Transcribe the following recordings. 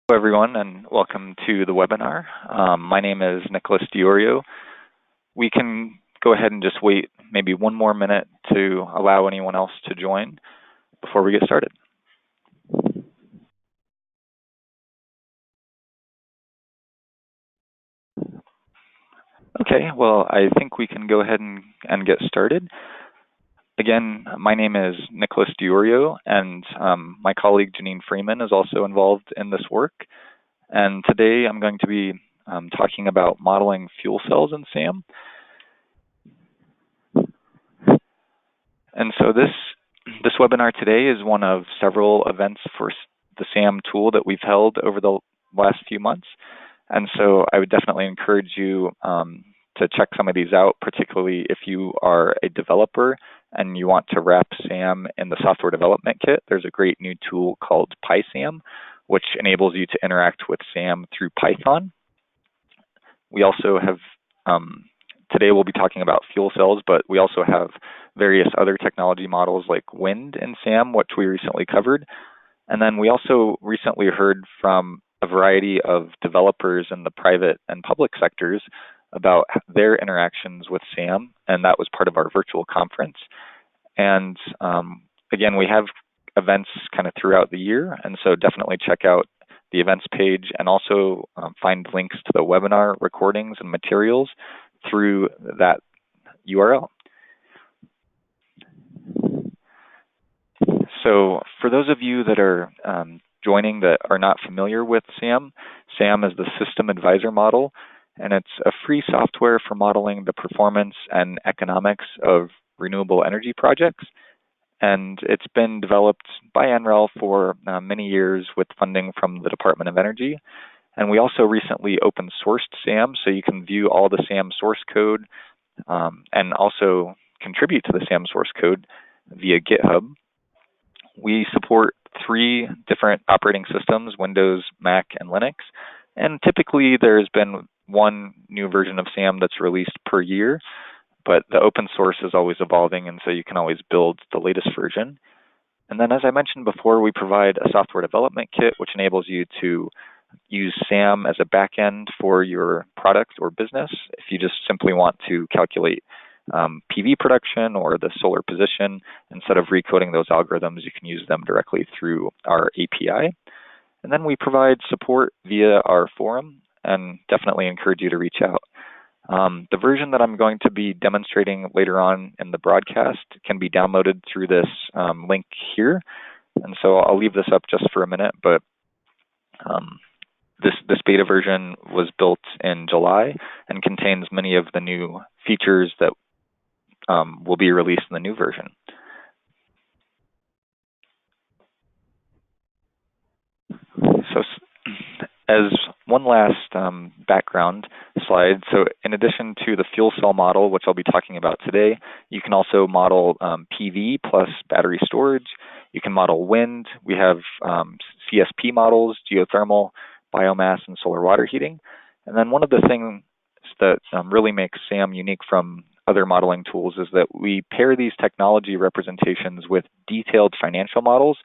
Hello, everyone, and welcome to the webinar. My name is Nicholas Diorio. We can go ahead and just wait maybe one more minute to allow anyone else to join before we get started. Okay, well, I think we can go ahead and get started. Again, my name is Nicholas Diorio, and my colleague Janine Freeman is also involved in this work. And today I'm going to be talking about modeling fuel cells in SAM. And so this webinar today is one of several events for the SAM tool that we've held over the last few months. And so I would definitely encourage you to check some of these out, particularly if you are a developer and you want to wrap SAM in the software development kit. There's a great new tool called PySAM, which enables you to interact with SAM through Python. We also have, today we'll be talking about fuel cells, but we also have various other technology models like wind in SAM, which we recently covered. And then we also recently heard from a variety of developers in the private and public sectors about their interactions with SAM, and that was part of our virtual conference. And again, we have events kind of throughout the year, and so definitely check out the events page and also find links to the webinar recordings and materials through that URL. So for those of you that are joining that are not familiar with SAM, SAM is the System Advisor Model, and it's a free software for modeling the performance and economics of renewable energy projects. And it's been developed by NREL for many years with funding from the Department of Energy. And we also recently open sourced SAM, so you can view all the SAM source code and also contribute to the SAM source code via GitHub. We support 3 different operating systems, Windows, Mac, and Linux. And typically there's been one new version of SAM that's released per year, but the open source is always evolving, and so you can always build the latest version. And then as I mentioned before, we provide a software development kit, which enables you to use SAM as a backend for your product or business. If you just simply want to calculate PV production or the solar position, instead of recoding those algorithms, you can use them directly through our API. And then we provide support via our forum, and definitely encourage you to reach out. The version that I'm going to be demonstrating later on in the broadcast can be downloaded through this link here. And so I'll leave this up just for a minute, but this beta version was built in July and contains many of the new features that will be released in the new version. So as one last background slide, so in addition to the fuel cell model, which I'll be talking about today, you can also model PV plus battery storage. You can model wind. We have CSP models, geothermal, biomass, and solar water heating. And then one of the things that really makes SAM unique from other modeling tools is that we pair these technology representations with detailed financial models.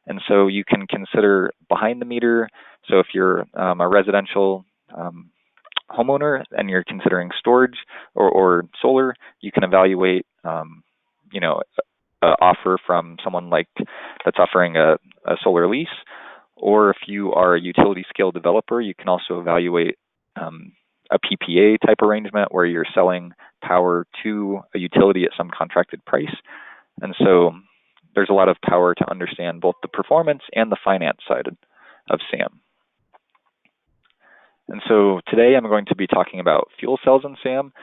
And so you can consider behind the meter. So if you're a residential homeowner and you're considering storage or solar, you can evaluate, an offer from someone like that's offering a solar lease. Or if you are a utility scale developer, you can also evaluate a PPA type arrangement where you're selling power to a utility at some contracted price. And so there's a lot of power to understand both the performance and the finance side of SAM. And so today I'm going to be talking about fuel cells in SAM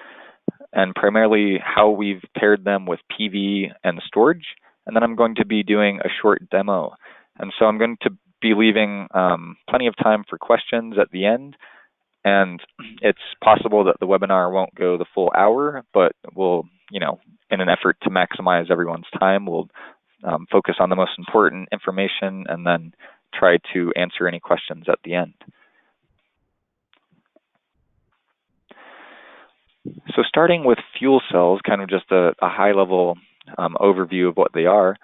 and primarily how we've paired them with PV and storage. And then I'm going to be doing a short demo. And so I'm going to be leaving plenty of time for questions at the end. And it's possible that the webinar won't go the full hour, but we'll, in an effort to maximize everyone's time, we'll focus on the most important information and then try to answer any questions at the end. So starting with fuel cells, kind of just a high-level overview of what they are.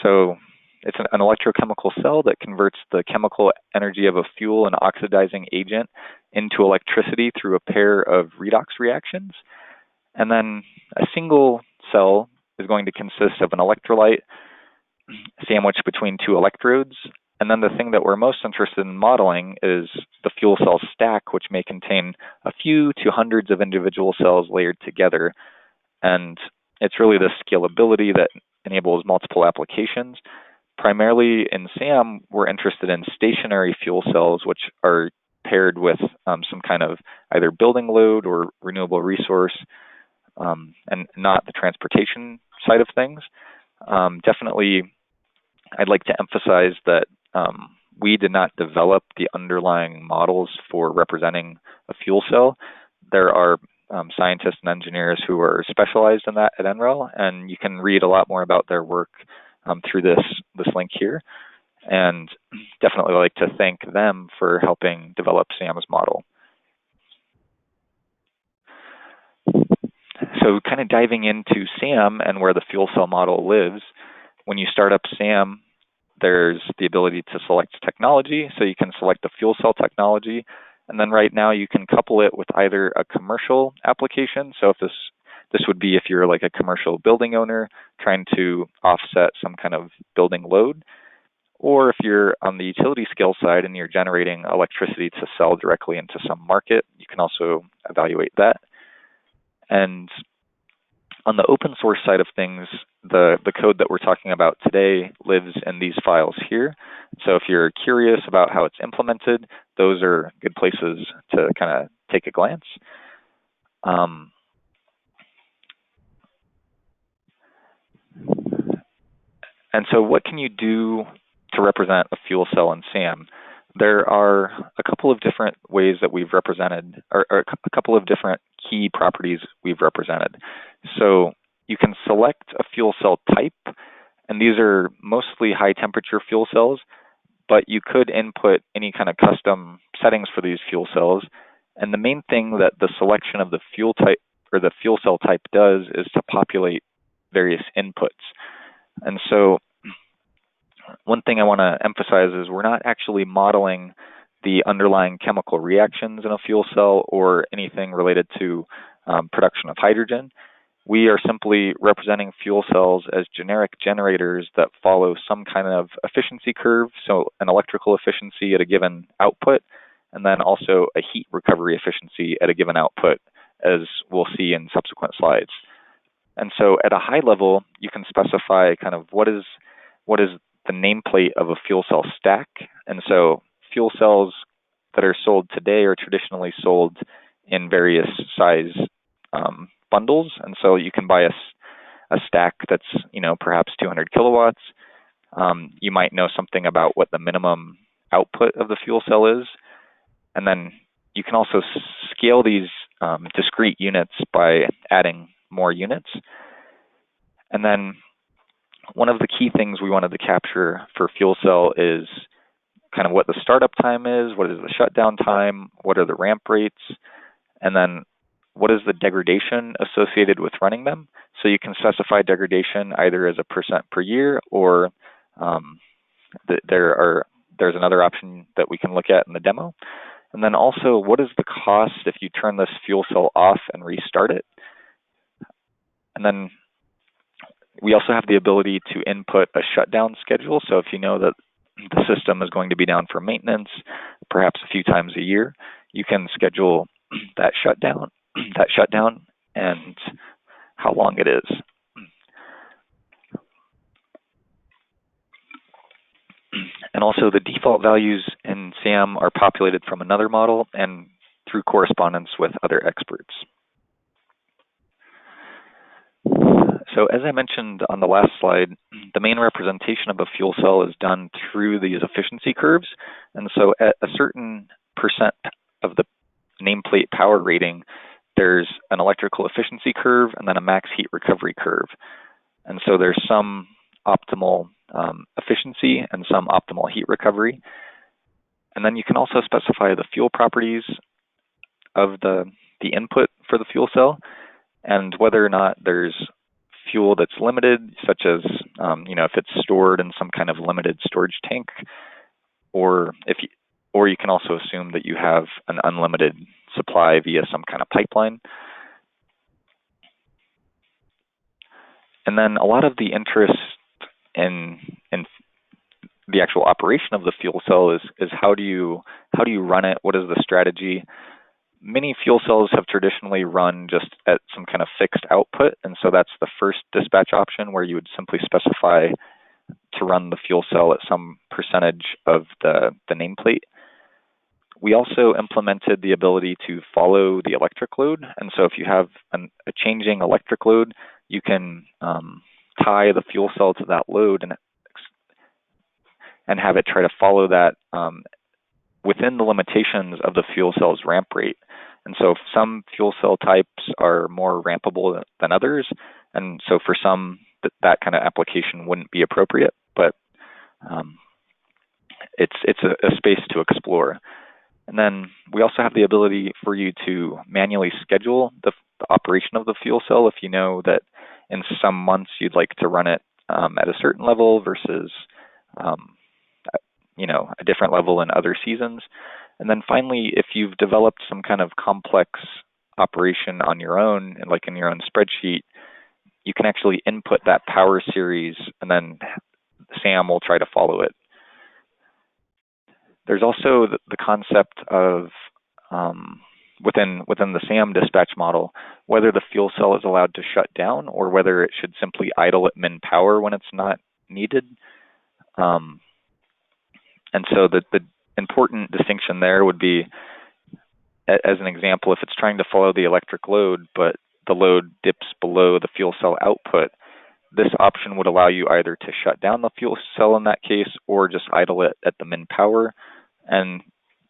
So it's an electrochemical cell that converts the chemical energy of a fuel and oxidizing agent into electricity through a pair of redox reactions. And then a single cell is going to consist of an electrolyte sandwiched between two electrodes. And then the thing that we're most interested in modeling is the fuel cell stack, which may contain a few to hundreds of individual cells layered together. And it's really the scalability that enables multiple applications. Primarily in SAM, we're interested in stationary fuel cells, which are paired with some kind of either building load or renewable resource, and not the transportation side of things. Definitely, I'd like to emphasize that we did not develop the underlying models for representing a fuel cell. There are scientists and engineers who are specialized in that at NREL, and you can read a lot more about their work through this link here. And definitely like to thank them for helping develop SAM's model. So kind of diving into SAM and where the fuel cell model lives, when you start up SAM, there's the ability to select technology. So you can select the fuel cell technology. And then right now you can couple it with either a commercial application. So if this would be if you're like a commercial building owner trying to offset some kind of building load, or if you're on the utility scale side and you're generating electricity to sell directly into some market, you can also evaluate that. And on the open source side of things, the code that we're talking about today lives in these files here. So if you're curious about how it's implemented, those are good places to kind of take a glance. And so what can you do to represent a fuel cell in SAM? There are a couple of different ways that we've represented, or a couple of different key properties we've represented. So you can select a fuel cell type, and these are mostly high temperature fuel cells, but you could input any kind of custom settings for these fuel cells. And the main thing that the selection of the fuel type or the fuel cell type does is to populate various inputs. And so one thing I want to emphasize is we're not actually modeling the underlying chemical reactions in a fuel cell or anything related to production of hydrogen. We are simply representing fuel cells as generic generators that follow some kind of efficiency curve, so an electrical efficiency at a given output, and then also a heat recovery efficiency at a given output, as we'll see in subsequent slides. And so at a high level, you can specify kind of what is the nameplate of a fuel cell stack. And so fuel cells that are sold today are traditionally sold in various size bundles. And so you can buy a stack that's, perhaps 200 kilowatts. You might know something about what the minimum output of the fuel cell is. And then you can also scale these discrete units by adding more units. And then one of the key things we wanted to capture for fuel cell is kind of what the startup time is, what is the shutdown time, what are the ramp rates, and then what is the degradation associated with running them. So you can specify degradation either as a % per year, or there's another option that we can look at in the demo. And then also, what is the cost if you turn this fuel cell off and restart it? And then we also have the ability to input a shutdown schedule. So if you know that the system is going to be down for maintenance, perhaps a few times a year, you can schedule that shutdown and how long it is. And also the default values in SAM are populated from another model and through correspondence with other experts. So as I mentioned on the last slide, the main representation of a fuel cell is done through these efficiency curves. And so at a certain % of the nameplate power rating, there's an electrical efficiency curve and then a max heat recovery curve. And so there's some optimal efficiency and some optimal heat recovery. And then you can also specify the fuel properties of the input for the fuel cell and whether or not there's fuel that's limited, such as if it's stored in some kind of limited storage tank, or you can also assume that you have an unlimited supply via some kind of pipeline. And then a lot of the interest in the actual operation of the fuel cell is how do you run it? What is the strategy? Many fuel cells have traditionally run just at some kind of fixed output, and so that's the first dispatch option, where you would simply specify to run the fuel cell at some percentage of the nameplate. We also implemented the ability to follow the electric load, and so if you have a changing electric load, you can tie the fuel cell to that load and have it try to follow that within the limitations of the fuel cell's ramp rate. And so some fuel cell types are more rampable than others, and so for some, that kind of application wouldn't be appropriate, but it's a space to explore. And then we also have the ability for you to manually schedule the operation of the fuel cell if you know that in some months you'd like to run it at a certain level versus a different level in other seasons. And then finally, if you've developed some kind of complex operation on your own, and like in your own spreadsheet, you can actually input that power series, and then SAM will try to follow it. There's also the concept of within the SAM dispatch model, whether the fuel cell is allowed to shut down or whether it should simply idle at min power when it's not needed. And so the important distinction there would be, as an example, if it's trying to follow the electric load, but the load dips below the fuel cell output, this option would allow you either to shut down the fuel cell in that case or just idle it at the min power. And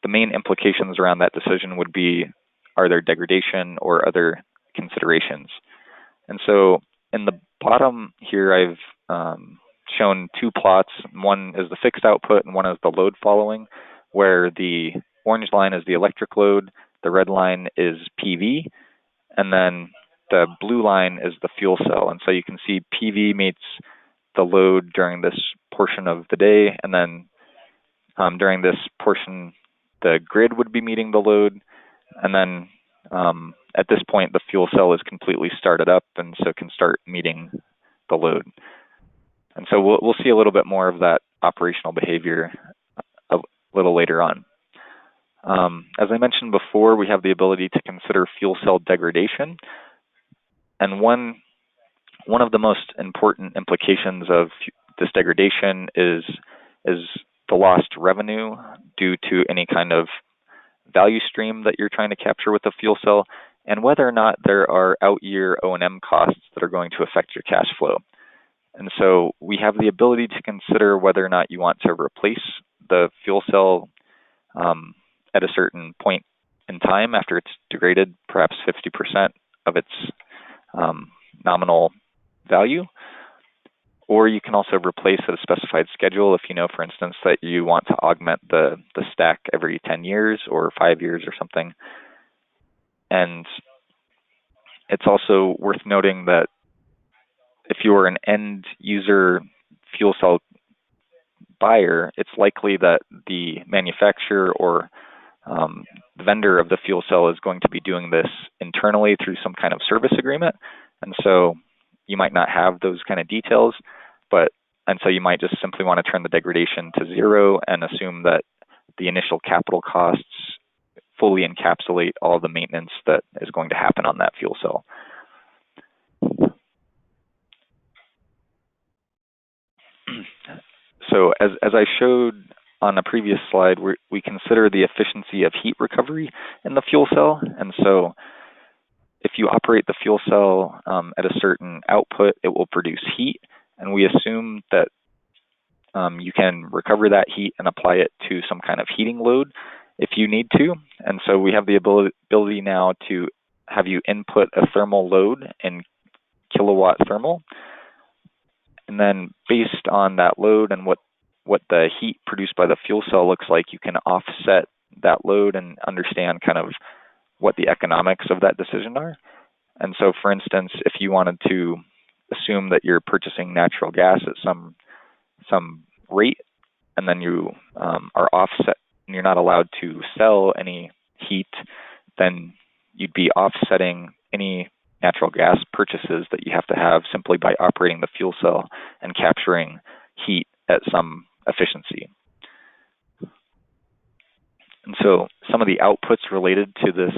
the main implications around that decision would be, are there degradation or other considerations? And so in the bottom here, I've shown two plots. One is the fixed output and one is the load following, where the orange line is the electric load, the red line is PV, and then the blue line is the fuel cell. And so you can see PV meets the load during this portion of the day, and then during this portion, the grid would be meeting the load, and then at this point, the fuel cell is completely started up, and so can start meeting the load. And so we'll see a little bit more of that operational behavior a little later on. As I mentioned before, we have the ability to consider fuel cell degradation. And one of the most important implications of this degradation is the lost revenue due to any kind of value stream that you're trying to capture with the fuel cell, and whether or not there are out-year O&M costs that are going to affect your cash flow. And so we have the ability to consider whether or not you want to replace the fuel cell at a certain point in time after it's degraded, perhaps 50% of its nominal value. Or you can also replace at a specified schedule if you know, for instance, that you want to augment the stack every 10 years or 5 years or something. And it's also worth noting that if you're an end user fuel cell buyer, it's likely that the manufacturer or the vendor of the fuel cell is going to be doing this internally through some kind of service agreement. And so you might not have those kind of details, and so you might just simply want to turn the degradation to zero and assume that the initial capital costs fully encapsulate all of the maintenance that is going to happen on that fuel cell. So as I showed on a previous slide, we consider the efficiency of heat recovery in the fuel cell. And so if you operate the fuel cell at a certain output, it will produce heat. And we assume that you can recover that heat and apply it to some kind of heating load if you need to. And so we have the ability now to have you input a thermal load in kilowatt thermal. And then based on that load and what the heat produced by the fuel cell looks like, you can offset that load and understand kind of what the economics of that decision are. And so, for instance, if you wanted to assume that you're purchasing natural gas at some rate, and then you are offset, and you're not allowed to sell any heat, then you'd be offsetting any natural gas purchases that you have to have simply by operating the fuel cell and capturing heat at some efficiency. And so some of the outputs related to this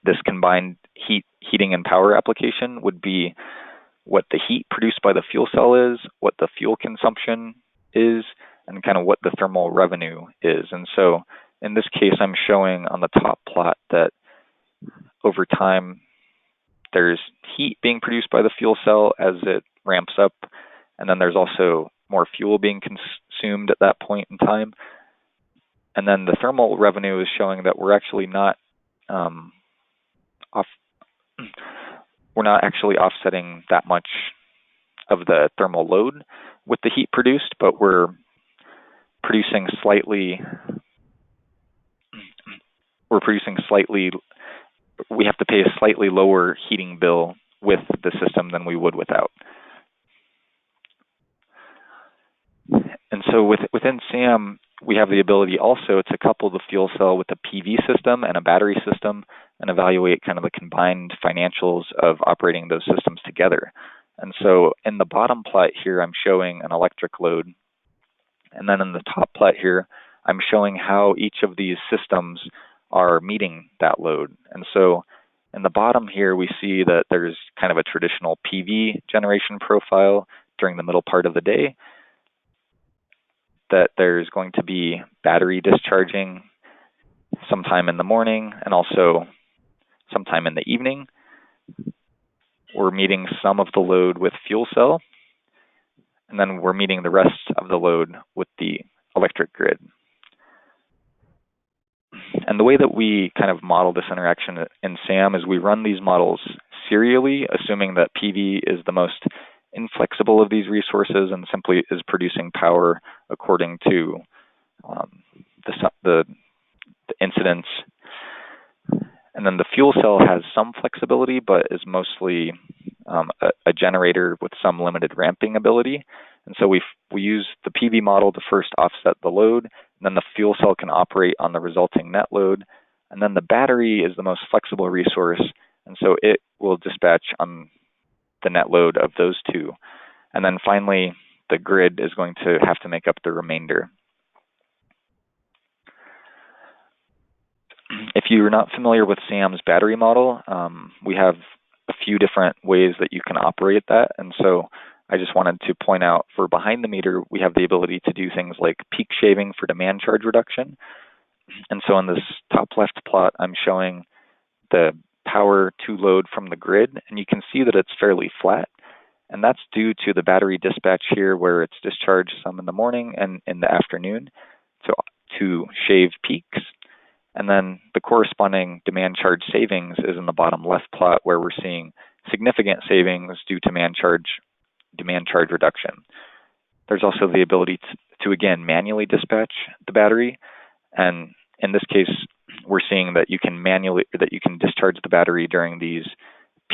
this combined heating and power application would be what the heat produced by the fuel cell is, what the fuel consumption is, and kind of what the thermal revenue is. And so in this case, I'm showing on the top plot that over time, there's heat being produced by the fuel cell as it ramps up, and then there's also more fuel being consumed at that point in time. And then the thermal revenue is showing that we're actually not actually offsetting that much of the thermal load with the heat produced, but we're producing slightly. We have to pay a slightly lower heating bill with the system than we would without. And so within SAM, we have the ability also to couple the fuel cell with a PV system and a battery system and evaluate kind of the combined financials of operating those systems together. And so in the bottom plot here, I'm showing an electric load. And then in the top plot here, I'm showing how each of these systems are meeting that load. And so in the bottom here, we see that there's kind of a traditional PV generation profile during the middle part of the day, that there's going to be battery discharging sometime in the morning and also sometime in the evening. We're meeting some of the load with fuel cell, and then we're meeting the rest of the load with the electric grid. And the way that we kind of model this interaction in SAM is we run these models serially, assuming that PV is the most inflexible of these resources and simply is producing power according to the incidence. And then the fuel cell has some flexibility, but is mostly a generator with some limited ramping ability. And so we use the PV model to first offset the load, and then the fuel cell can operate on the resulting net load. And then the battery is the most flexible resource, and so it will dispatch on the net load of those two. And then finally, the grid is going to have to make up the remainder. If you're not familiar with SAM's battery model, we have a few different ways that you can operate that. And so I just wanted to point out for behind the meter, we have the ability to do things like peak shaving for demand charge reduction. And so on this top left plot, I'm showing the power to load from the grid, and you can see that it's fairly flat. And that's due to the battery dispatch here, where it's discharged some in the morning and in the afternoon to shave peaks. And then the corresponding demand charge savings is in the bottom left plot, where we're seeing significant savings due to demand charge reduction. There's also the ability to again manually dispatch the battery, and in this case, we're seeing that you can discharge the battery during these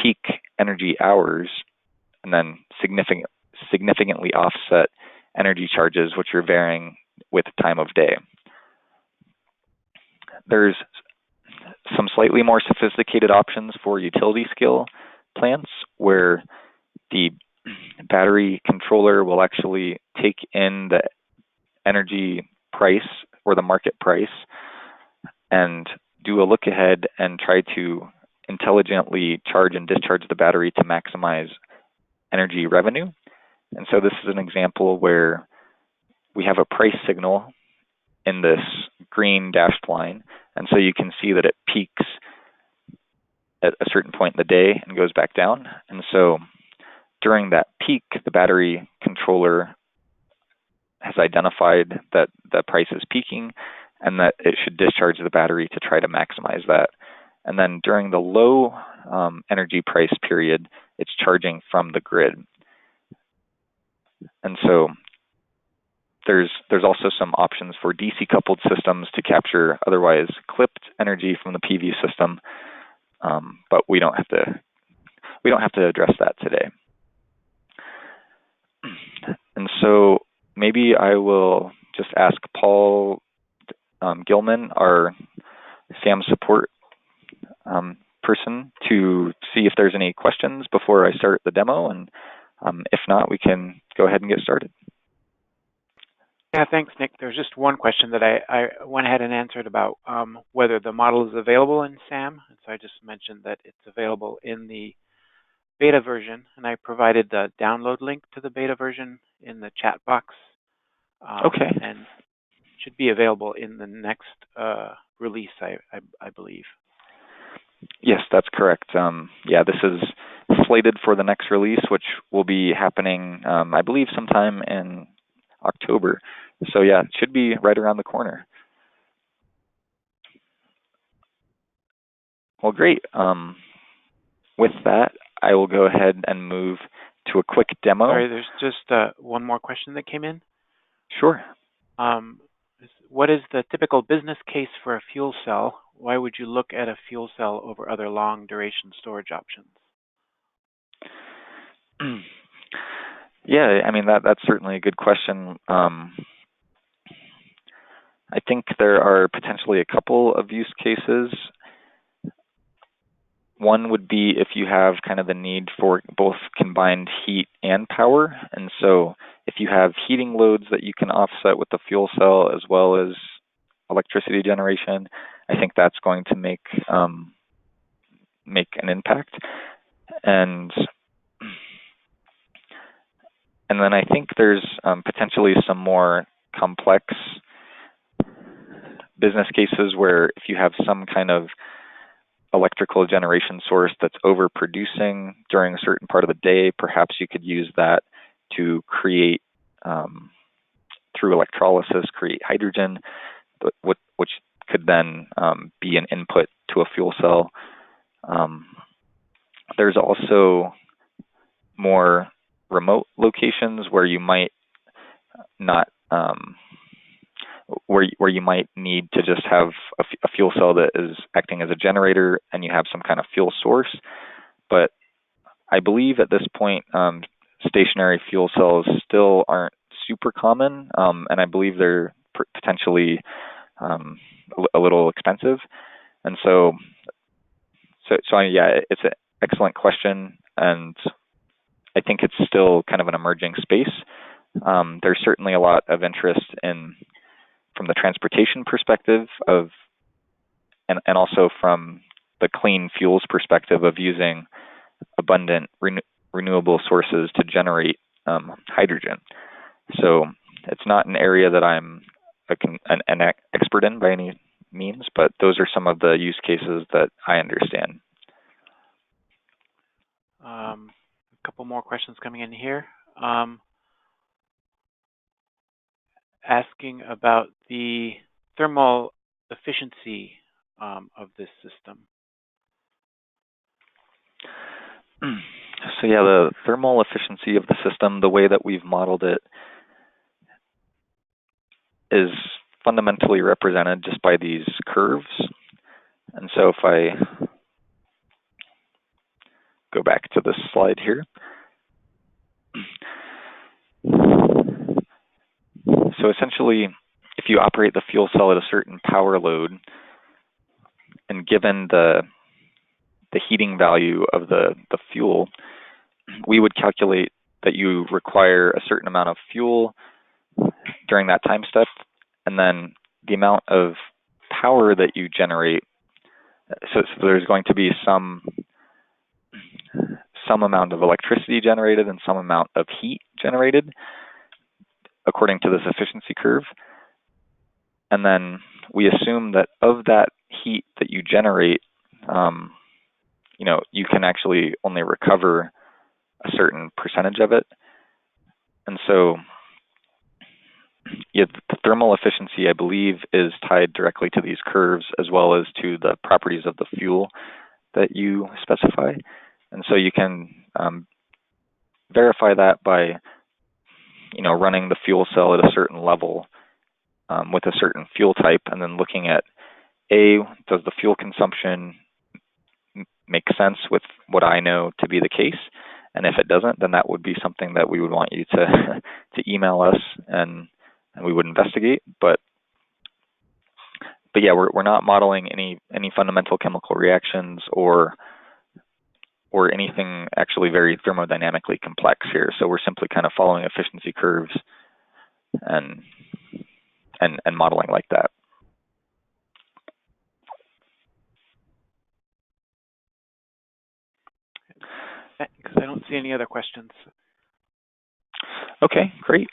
peak energy hours, and then significantly offset energy charges, which are varying with time of day. There's some slightly more sophisticated options for utility scale plants, where the battery controller will actually take in the energy price or the market price and do a look ahead and try to intelligently charge and discharge the battery to maximize energy revenue. And so this is an example where we have a price signal in this green dashed line. And so you can see that it peaks at a certain point in the day and goes back down. And so during that peak, the battery controller has identified that the price is peaking and that it should discharge the battery to try to maximize that. And then during the low energy price period, it's charging from the grid. And so there's also some options for DC coupled systems to capture otherwise clipped energy from the PV system, but we don't have to we don't have to address that today. And so maybe I will just ask Paul Gilman, our SAM support person, to see if there's any questions before I start the demo, and if not, we can go ahead and get started. Yeah, thanks, Nick. There's just one question that I went ahead and answered about whether the model is available in SAM. And so I just mentioned that it's available in the beta version, and I provided the download link to the beta version in the chat box. Okay. And should be available in the next release, I believe. Yes, that's correct. Yeah, this is slated for the next release, which will be happening, I believe, sometime in October. So yeah, it should be right around the corner. Well, great. With that, I will go ahead and move to a quick demo. Sorry, there's just one more question that came in. Sure. What is the typical business case for a fuel cell? Why would you look at a fuel cell over other long duration storage options? Yeah, I mean, that's certainly a good question. I think there are potentially a couple of use cases. One would be if you have kind of the need for both combined heat and power. And so if you have heating loads that you can offset with the fuel cell as well as electricity generation, I think that's going to make an impact. And then I think there's potentially some more complex business cases where if you have some kind of electrical generation source that's overproducing during a certain part of the day, perhaps you could use that to create, through electrolysis, create hydrogen, which could then be an input to a fuel cell. There's also more remote locations where you might not where you might need to just have a fuel cell that is acting as a generator and you have some kind of fuel source. But I believe at this point, stationary fuel cells still aren't super common, and I believe they're potentially a little expensive. And so yeah, it's an excellent question, and I think it's still kind of an emerging space. There's certainly a lot of interest from the transportation perspective and also from the clean fuels perspective of using abundant renewable sources to generate hydrogen. So it's not an area that I'm an expert in by any means, but those are some of the use cases that I understand. A couple more questions coming in here. Asking about the thermal efficiency of this system. So yeah, the thermal efficiency of the system, the way that we've modeled it, is fundamentally represented just by these curves. And so if I go back to this slide here. So essentially, if you operate the fuel cell at a certain power load, and given the heating value of the fuel, we would calculate that you require a certain amount of fuel during that time step, and then the amount of power that you generate. So there's going to be some amount of electricity generated and some amount of heat generated according to this efficiency curve. And then we assume that of that heat that you generate, you can actually only recover a certain percentage of it. And so the thermal efficiency, I believe, is tied directly to these curves as well as to the properties of the fuel that you specify. And so you can verify that by running the fuel cell at a certain level with a certain fuel type, and then looking at does the fuel consumption makes sense with what I know to be the case. And if it doesn't, then that would be something that we would want you to to email us, and we would investigate. But yeah, we're not modeling any fundamental chemical reactions or anything actually very thermodynamically complex here. So we're simply kind of following efficiency curves and modeling like that. Thanks. I don't see any other questions. Okay, great.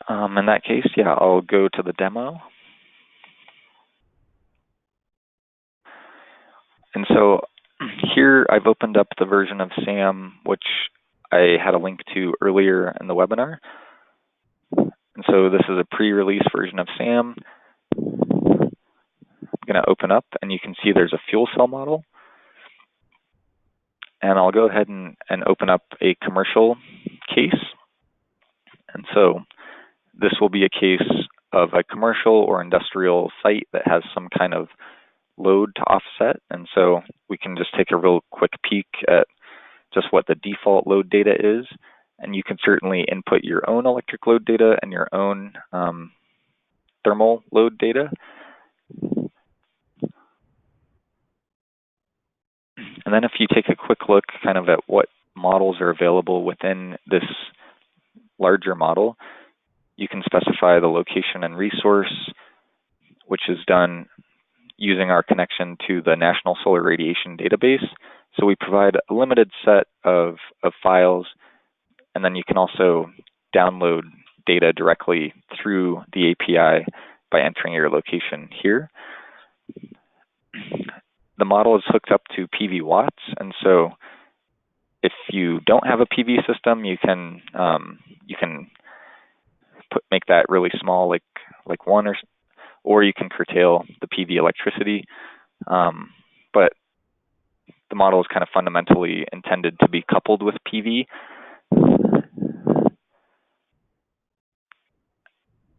In that case, yeah, I'll go to the demo. And so here I've opened up the version of SAM, which I had a link to earlier in the webinar. And so this is a pre-release version of SAM. I'm going to open up, and you can see there's a fuel cell model. And I'll go ahead and open up a commercial case. And so this will be a case of a commercial or industrial site that has some kind of load to offset. And so we can just take a real quick peek at just what the default load data is. And you can certainly input your own electric load data and your own thermal load data. And then if you take a quick look kind of at what models are available within this larger model, you can specify the location and resource, which is done using our connection to the National Solar Radiation Database. So we provide a limited set of files, and then you can also download data directly through the API by entering your location here. The model is hooked up to PV watts, and so if you don't have a PV system, you can make that really small, like 1, or you can curtail the PV electricity. But the model is kind of fundamentally intended to be coupled with PV.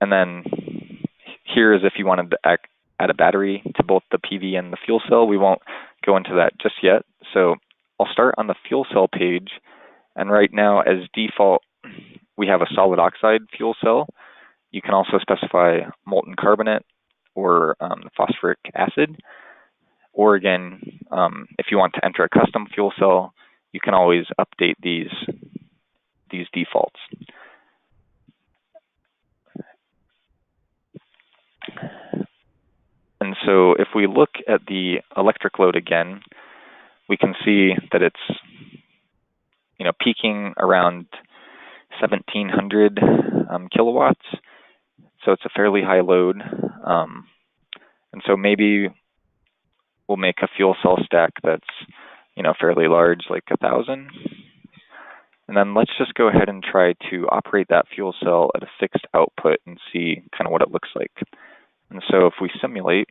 And then here is if you wanted to add a battery to both the PV and the fuel cell. We won't go into that just yet. So I'll start on the fuel cell page. And right now, as default, we have a solid oxide fuel cell. You can also specify molten carbonate or phosphoric acid. Or again, if you want to enter a custom fuel cell, you can always update these defaults. And so if we look at the electric load again, we can see that it's peaking around 1,700 kilowatts. So it's a fairly high load. And so maybe we'll make a fuel cell stack that's fairly large, like 1,000. And then let's just go ahead and try to operate that fuel cell at a fixed output and see kind of what it looks like. And so if we simulate,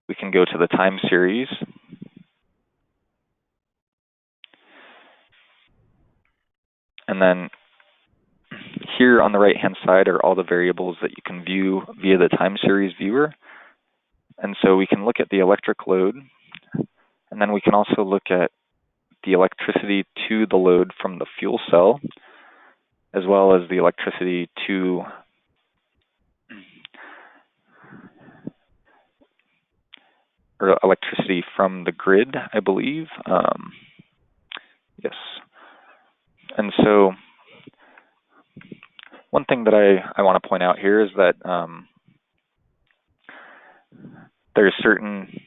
we can go to the time series. And then here on the right-hand side are all the variables that you can view via the time series viewer. And so we can look at the electric load, and then we can also look at the electricity to the load from the fuel cell, as well as the electricity to electricity from the grid, I believe. Yes. And so one thing that I want to point out here is that there's certain,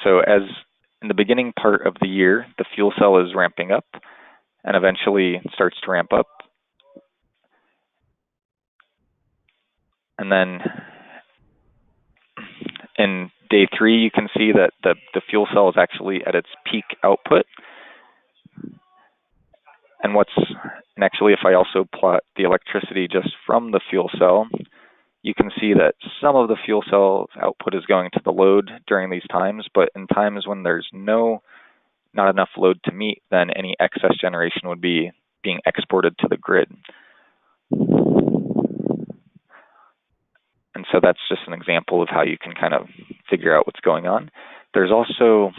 so as in the beginning part of the year, the fuel cell is ramping up and eventually starts to ramp up. And then in day 3, you can see that the fuel cell is actually at its peak output. And actually, if I also plot the electricity just from the fuel cell, you can see that some of the fuel cell's output is going to the load during these times, but in times when there's not enough load to meet, then any excess generation would be being exported to the grid. And so that's just an example of how you can kind of figure out what's going on. There's also,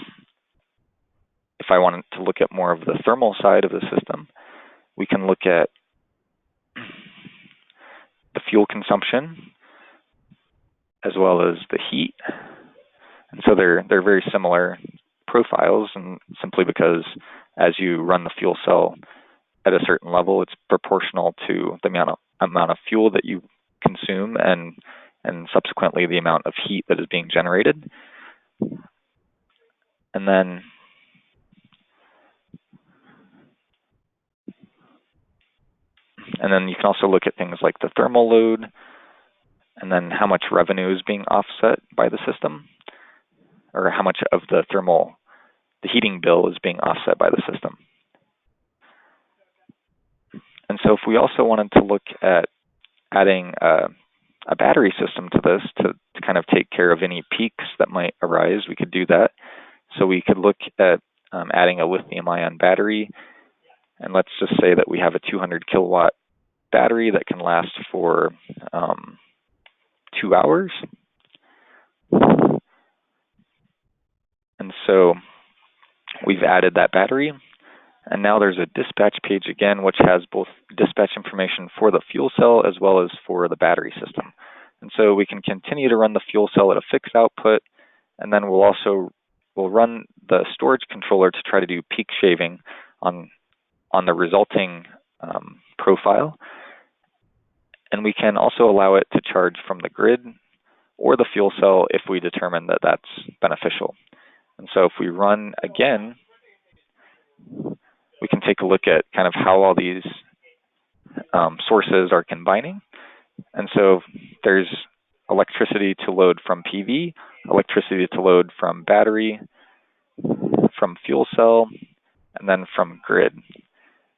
if I wanted to look at more of the thermal side of the system, we can look at the fuel consumption as well as the heat. And so they're very similar profiles, and simply because as you run the fuel cell at a certain level, it's proportional to the amount of fuel that you consume and subsequently the amount of heat that is being generated. And then you can also look at things like the thermal load, and then how much revenue is being offset by the system, or how much of the heating bill is being offset by the system. And so if we also wanted to look at adding a battery system to this to kind of take care of any peaks that might arise, we could do that. So we could look at adding a lithium-ion battery, and let's just say that we have a 200 kilowatt battery that can last for 2 hours. And so we've added that battery, and now there's a dispatch page again, which has both dispatch information for the fuel cell as well as for the battery system. And so we can continue to run the fuel cell at a fixed output, and then we'll run the storage controller to try to do peak shaving on the resulting profile. And we can also allow it to charge from the grid or the fuel cell if we determine that that's beneficial. And so if we run again, we can take a look at kind of how all these sources are combining. And so there's electricity to load from PV, electricity to load from battery, from fuel cell, and then from grid.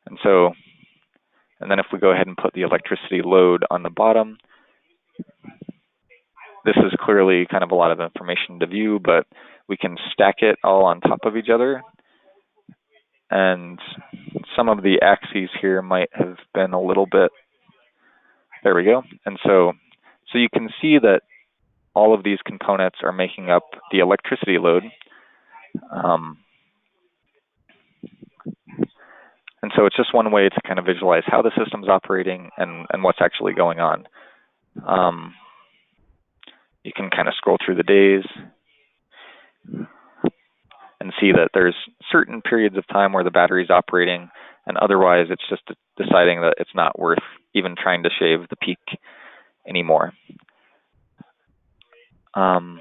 And then if we go ahead and put the electricity load on the bottom, this is clearly kind of a lot of information to view, but we can stack it all on top of each other. And some of the axes here might have been a little bit, there we go. And so you can see that all of these components are making up the electricity load. And so it's just one way to kind of visualize how the system's operating and what's actually going on. You can kind of scroll through the days and see that there's certain periods of time where the battery's operating, and otherwise it's just deciding that it's not worth even trying to shave the peak anymore. So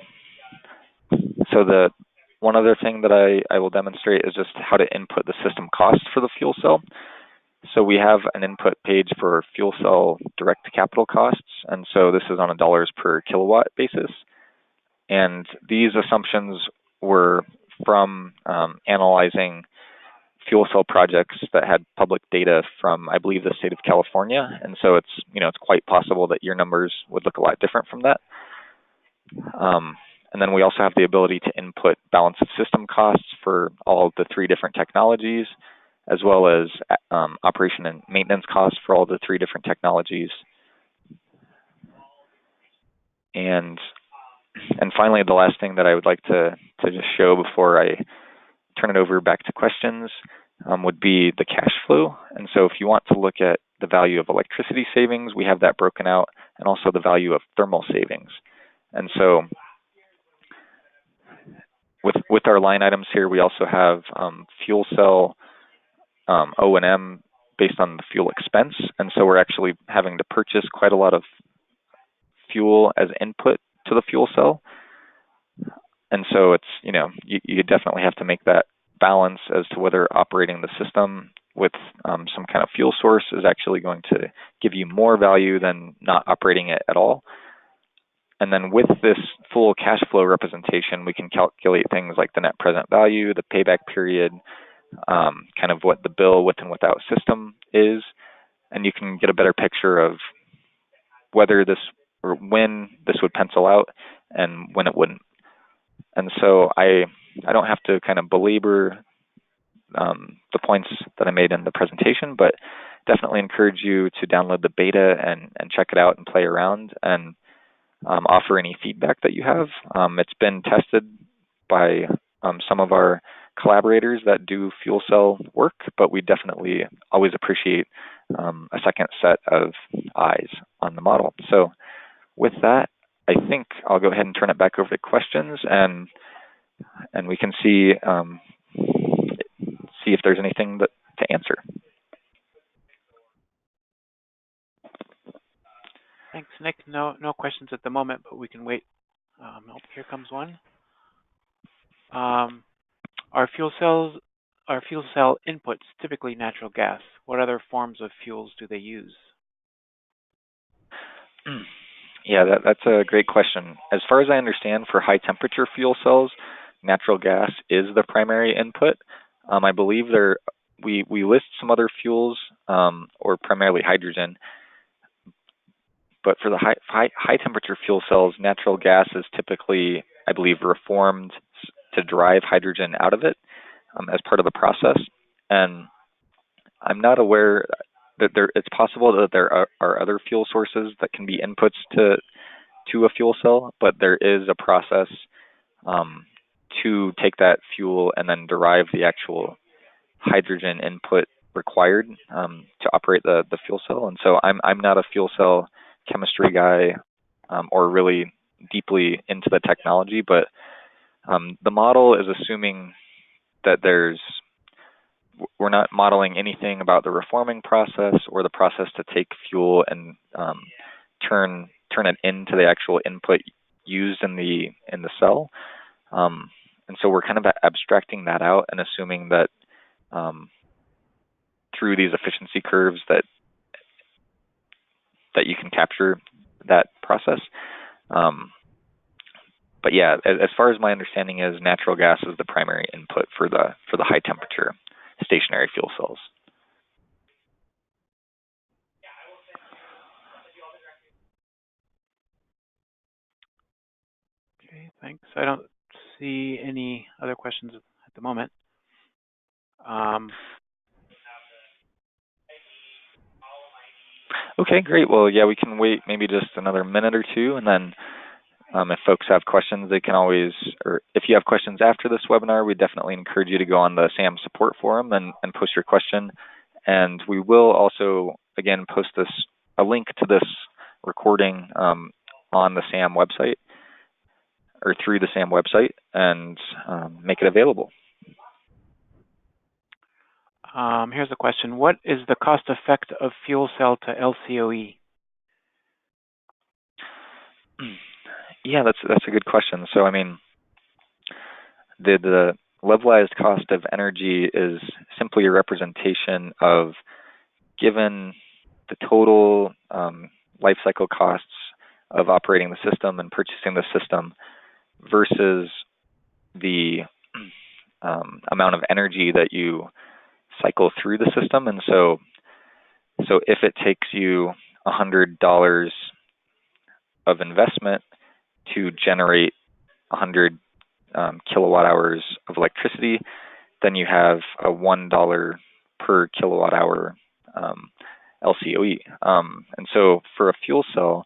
the one other thing that I will demonstrate is just how to input the system cost for the fuel cell. So we have an input page for fuel cell direct capital costs, and so this is on a dollars per kilowatt basis. And these assumptions were from analyzing fuel cell projects that had public data from, I believe, the state of California. And so it's quite possible that your numbers would look a lot different from that. And then we also have the ability to input balance of system costs for all of the 3 different technologies, as well as operation and maintenance costs for all the 3 different technologies. And finally, the last thing that I would like to just show before I turn it over back to questions would be the cash flow. And so if you want to look at the value of electricity savings, we have that broken out, and also the value of thermal savings. And so with our line items here, we also have fuel cell O&M based on the fuel expense. And so we're actually having to purchase quite a lot of fuel as input to the fuel cell. And so it's, you definitely have to make that balance as to whether operating the system with some kind of fuel source is actually going to give you more value than not operating it at all. And then with this full cash flow representation, we can calculate things like the net present value, the payback period, kind of what the bill with and without system is, and you can get a better picture of whether this or when this would pencil out and when it wouldn't. And so I don't have to kind of belabor the points that I made in the presentation, but definitely encourage you to download the beta and check it out and play around. And offer any feedback that you have. It's been tested by some of our collaborators that do fuel cell work, but we definitely always appreciate a second set of eyes on the model. So with that, I think I'll go ahead and turn it back over to questions, and we can see if there's anything to answer. Thanks, Nick. No questions at the moment, but we can wait. Oh, here comes one. Are fuel cell inputs typically natural gas? What other forms of fuels do they use? Yeah, that's a great question. As far as I understand, for high temperature fuel cells, natural gas is the primary input. I believe we list some other fuels, or primarily hydrogen. But for the high temperature fuel cells, natural gas is typically, I believe, reformed to drive hydrogen out of it as part of the process. And I'm not aware that it's possible that there are other fuel sources that can be inputs to a fuel cell, but there is a process to take that fuel and then derive the actual hydrogen input required to operate the fuel cell. And so I'm not a fuel cell chemistry guy or really deeply into the technology, but the model is assuming that we're not modeling anything about the reforming process or the process to take fuel and turn it into the actual input used in the cell. And so we're kind of abstracting that out and assuming that through these efficiency curves that you can capture that process. But yeah, as far as my understanding is, natural gas is the primary input for the high temperature stationary fuel cells. Okay, thanks. I don't see any other questions at the moment. Okay, great. Well, yeah, we can wait maybe just another minute or two, and then if folks have questions, they can always, or if you have questions after this webinar, we definitely encourage you to go on the SAM support forum and post your question. And we will also, again, post a link to this recording on the SAM website, or through the SAM website, and make it available. Here's a question. What is the cost effect of fuel cell to LCOE? Yeah, that's a good question. So, I mean, the levelized cost of energy is simply a representation of, given the total life cycle costs of operating the system and purchasing the system versus the amount of energy that you cycle through the system. And so if it takes you $100 of investment to generate 100 kilowatt hours of electricity, then you have a $1 per kilowatt hour LCOE. And so for a fuel cell,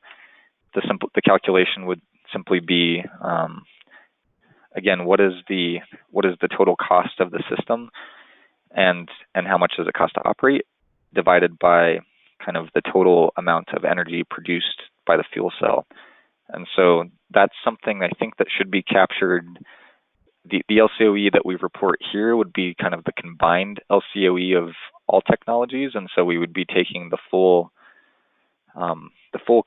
the calculation would simply be, again, what is the total cost of the system, and how much does it cost to operate, divided by kind of the total amount of energy produced by the fuel cell. And so that's something I think that should be captured. The LCOE that we report here would be kind of the combined LCOE of all technologies, and so we would be taking the full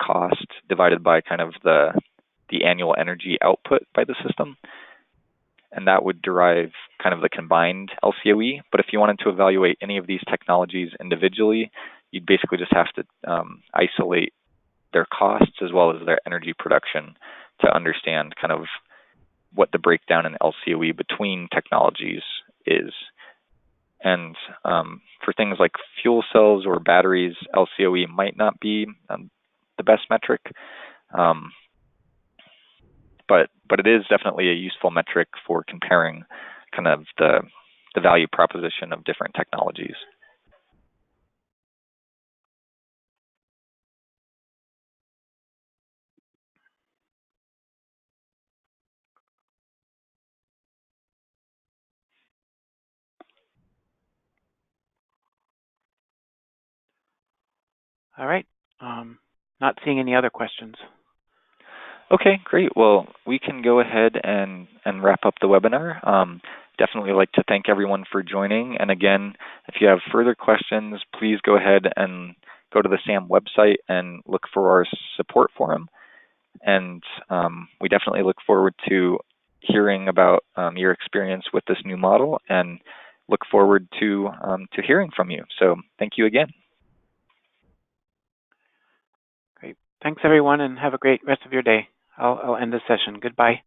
cost divided by kind of the annual energy output by the system, and that would derive kind of the combined LCOE. But if you wanted to evaluate any of these technologies individually, you'd basically just have to isolate their costs as well as their energy production to understand kind of what the breakdown in LCOE between technologies is. And for things like fuel cells or batteries, LCOE might not be the best metric, but it is definitely a useful metric for comparing kind of the value proposition of different technologies. All right. Not seeing any other questions. Okay, great. Well, we can go ahead and wrap up the webinar. Definitely like to thank everyone for joining. And again, if you have further questions, please go ahead and go to the SAM website and look for our support forum. And we definitely look forward to hearing about your experience with this new model and look forward to hearing from you. So thank you again. Great. Thanks, everyone, and have a great rest of your day. I'll end the session. Goodbye.